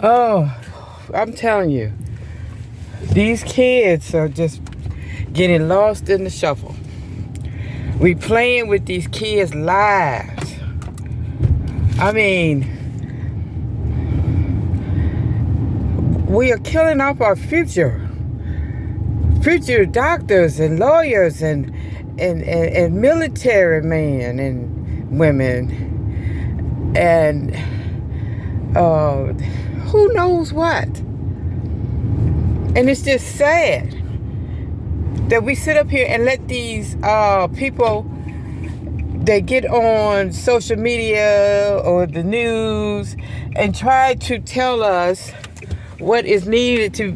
Oh, I'm telling you, these kids are just getting lost in the shuffle. We playing with these kids' lives. I mean, we are killing off our future doctors and lawyers and military men and women and who knows what. And it's just sad that we sit up here and let these people that get on social media or the news and try to tell us what is needed to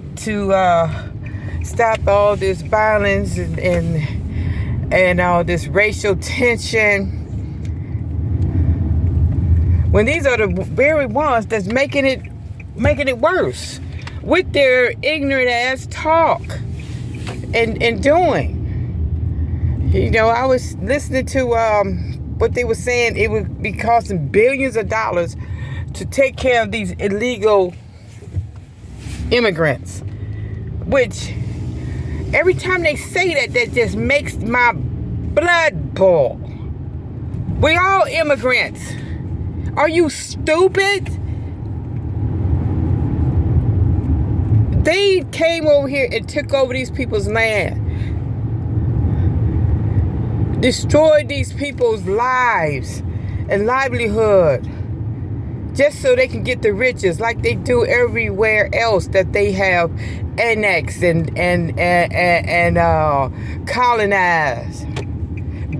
stop all this violence and all this racial tension, when these are the very ones that's making it worse with their ignorant ass talk and doing. You know, I was listening to what they were saying. It would be costing billions of dollars to take care of these illegal immigrants, which every time they say that just makes my blood boil. We all immigrants. Are you stupid? They came over here and took over these people's land. Destroyed these people's lives and livelihood just so they can get the riches like they do everywhere else that they have annexed and colonized.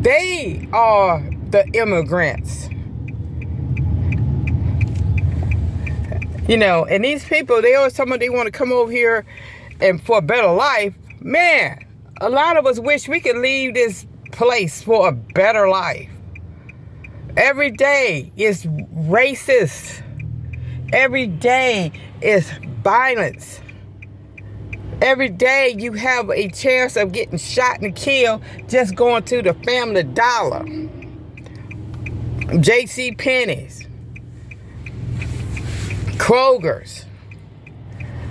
They are the immigrants. You know, and these people, they always tell me they want to come over here and for a better life. Man, a lot of us wish we could leave this place for a better life. Every day is racist. Every day is violence. Every day you have a chance of getting shot and killed just going to the Family Dollar, J.C. Penney's, Kroger's,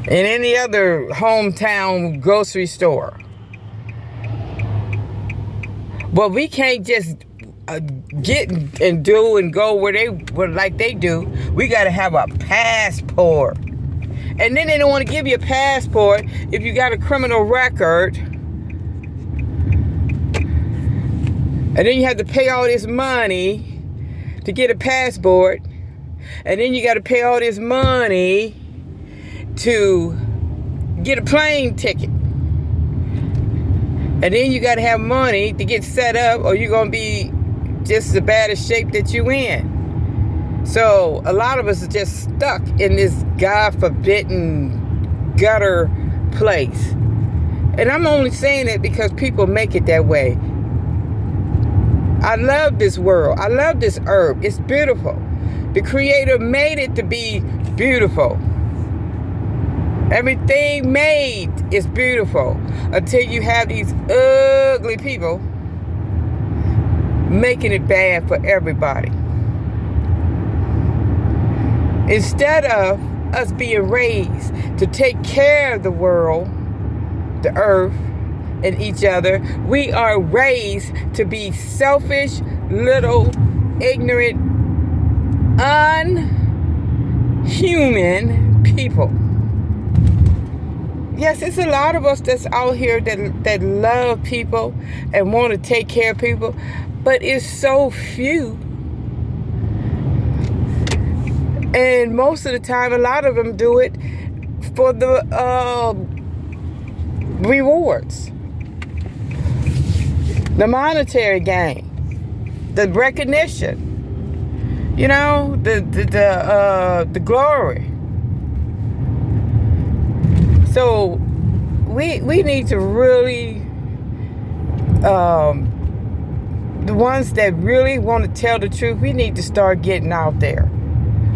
and any other hometown grocery store. But we can't just get and do and go where like they do. We got to have a passport. And then they don't want to give you a passport if you got a criminal record. And then you have to pay all this money to get a passport. And then you got to pay all this money to get a plane ticket. And then you got to have money to get set up, or you're going to be just as bad a shape that you in. So a lot of us are just stuck in this God-forbidden gutter place. And I'm only saying it because people make it that way. I love this world. I love this earth. It's beautiful. The Creator made it to be beautiful. Everything made is beautiful until you have these ugly people making it bad for everybody. Instead of us being raised to take care of the world, the earth, and each other, we are raised to be selfish, little, ignorant, unhuman people. Yes, it's a lot of us that's out here that love people and want to take care of people, but it's so few. And most of the time, a lot of them do it for the rewards, the monetary gain, the recognition, you know, the glory. So we need to really, the ones that really want to tell the truth, we need to start getting out there.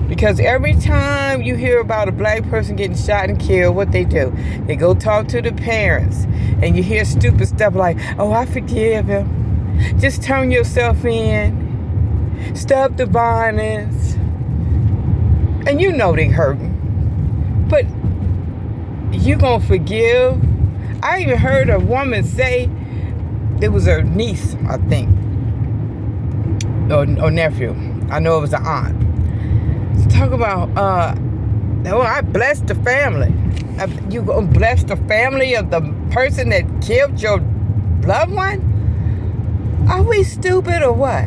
Because every time you hear about a black person getting shot and killed, what they do, they go talk to the parents. And you hear stupid stuff like, oh, I forgive him. Just turn yourself in. Stop the violence. And you know they hurting. But you gonna forgive? I even heard a woman say, it was her niece, I think, or nephew. I know it was an aunt. Talk about, oh, I blessed the family. You gonna bless the family of the person that killed your loved one? Are we stupid or what?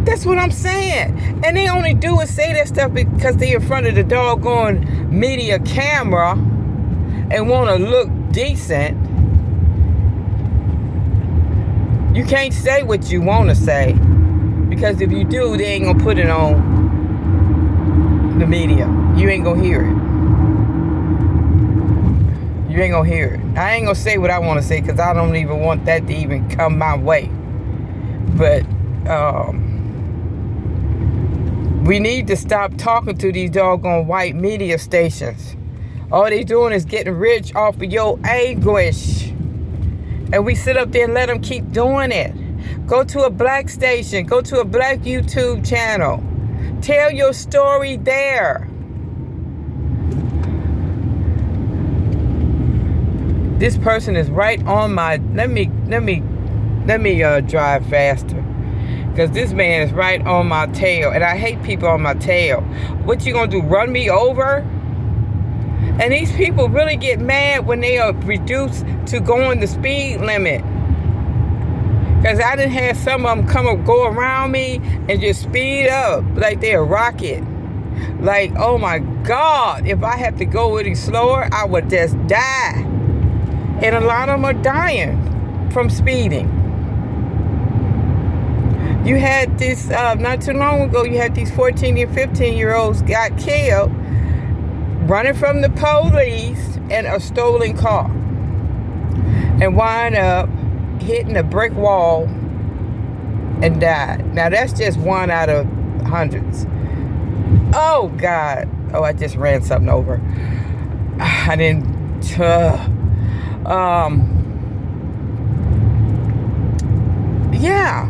That's what I'm saying. And they only do is say that stuff because they're in front of the doggone media camera and want to look decent. You can't say what you want to say, because if you do, they ain't gonna put it on the media. You ain't gonna hear it. You ain't gonna hear it. I ain't gonna say what I want to say, because I don't even want that to even come my way. But we need to stop talking to these doggone white media stations. All they doing is getting rich off of your anguish. And we sit up there and let them keep doing it. Go to a black station. Go to a black YouTube channel. Tell your story there. This person is right on my... Let me drive faster. Because this man is right on my tail. And I hate people on my tail. What you gonna do, run me over? And these people really get mad when they are reduced to going the speed limit. Because I done had some of them go around me and just speed up like they're a rocket. Like, oh my God, if I had to go any slower, I would just die. And a lot of them are dying from speeding. You had this, not too long ago, you had these 14 and 15-year-olds got killed running from the police in a stolen car and wind up hitting a brick wall and died. Now, that's just one out of hundreds. Oh, God. Oh, I just ran something over. I didn't... yeah.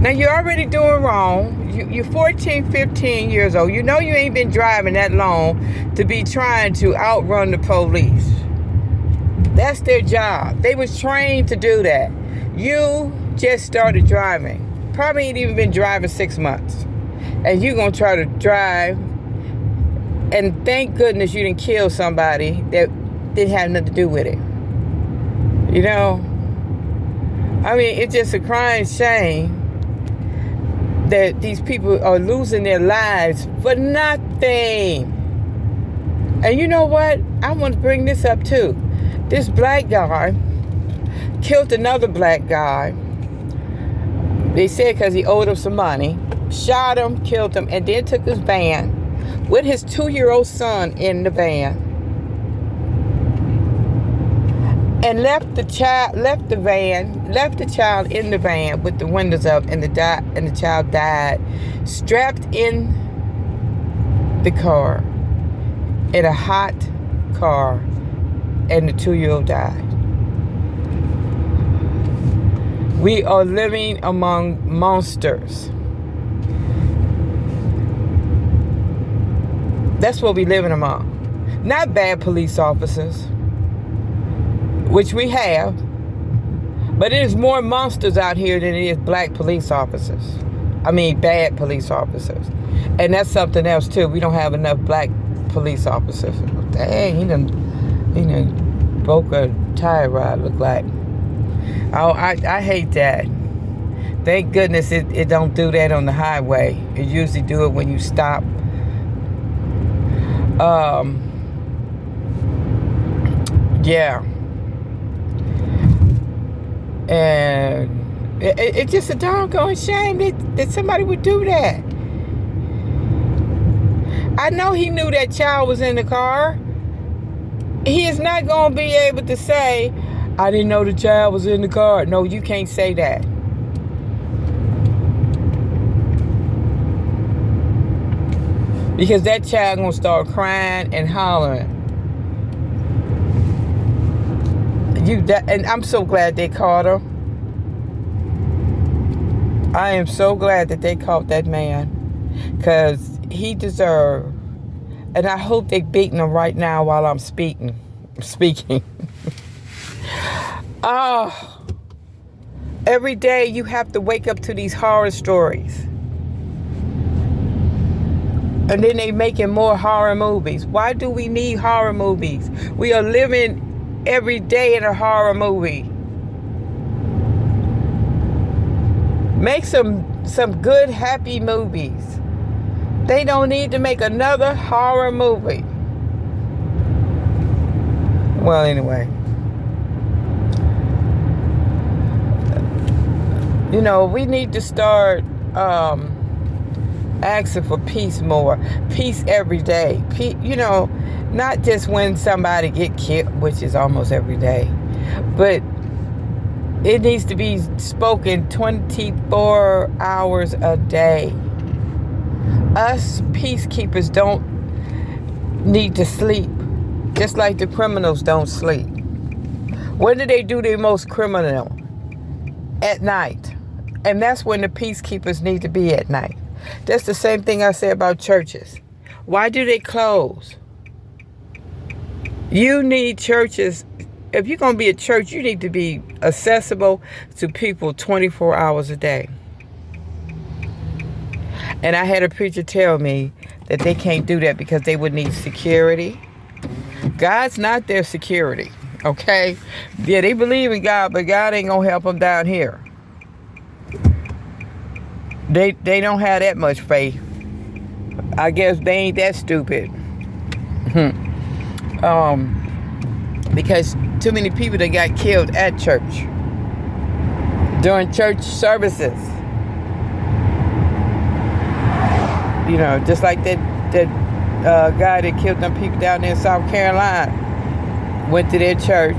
Now, you're already doing wrong. You're 14, 15 years old. You know you ain't been driving that long to be trying to outrun the police. That's their job. They was trained to do that. You just started driving. Probably ain't even been driving 6 months. And you gonna try to drive, and thank goodness you didn't kill somebody that didn't have nothing to do with it. You know? I mean, it's just a crying shame that these people are losing their lives for nothing. And you know what? I want to bring this up too. This black guy killed another black guy. They said because he owed him some money. Shot him, killed him, and then took his van with his 2-year-old son in the van. And left the child in the van with the windows up, and the child died strapped in the car, in a hot car, and the 2-year-old died. We are living among monsters. That's what we living among. Not bad police officers, which we have, but it is more monsters out here than it is black police officers. I mean, bad police officers. And that's something else too. We don't have enough black police officers. Dang, he done broke a tire rod, look like. Oh, I hate that. Thank goodness it don't do that on the highway. It usually do it when you stop. Yeah. And it's just a doggone shame that somebody would do that. I know he knew that child was in the car. He is not going to be able to say, I didn't know the child was in the car. No, you can't say that. Because that child going to start crying and hollering. And I'm so glad they caught her. I am so glad that they caught that man, because he deserved And I hope they beating them right now while I'm speaking. Oh, every day you have to wake up to these horror stories. And then they making more horror movies. Why do we need horror movies? We are living every day in a horror movie. Make some good, happy movies. They don't need to make another horror movie. Well, anyway. You know, we need to start asking for peace more. Peace every day. You know, not just when somebody get killed, which is almost every day, but it needs to be spoken 24 hours a day. Us peacekeepers don't need to sleep, just like the criminals don't sleep. When do they do their most criminal? At night. And that's when the peacekeepers need to be at night. That's the same thing I say about churches. Why do they close? You need churches. If you're going to be a church, you need to be accessible to people 24 hours a day. And I had a preacher tell me that they can't do that because they would need security. God's not their security, okay? Yeah, they believe in God, but God ain't going to help them down here. They don't have that much faith. I guess they ain't that stupid. Because too many people that got killed at church during church services. You know, just like that guy that killed them people down there in South Carolina. Went to their church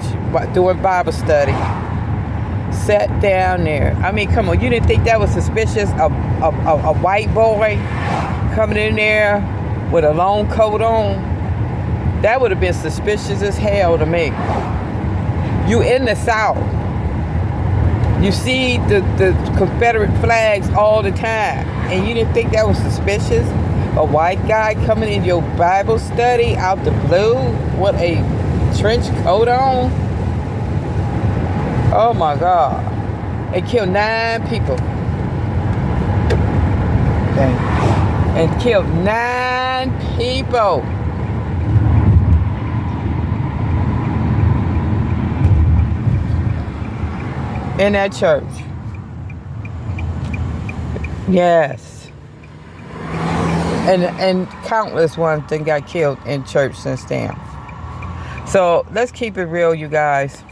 doing Bible study. Sat down there. I mean, come on, you didn't think that was suspicious? A white boy coming in there with a long coat on? That would have been suspicious as hell to me. You in the South. You see the Confederate flags all the time. And you didn't think that was suspicious? A white guy coming in your Bible study out the blue with a trench coat on? Oh my God. It killed 9 people. Okay. And killed 9 people. In that church. Yes. And countless ones that got killed in church since then. So let's keep it real, you guys.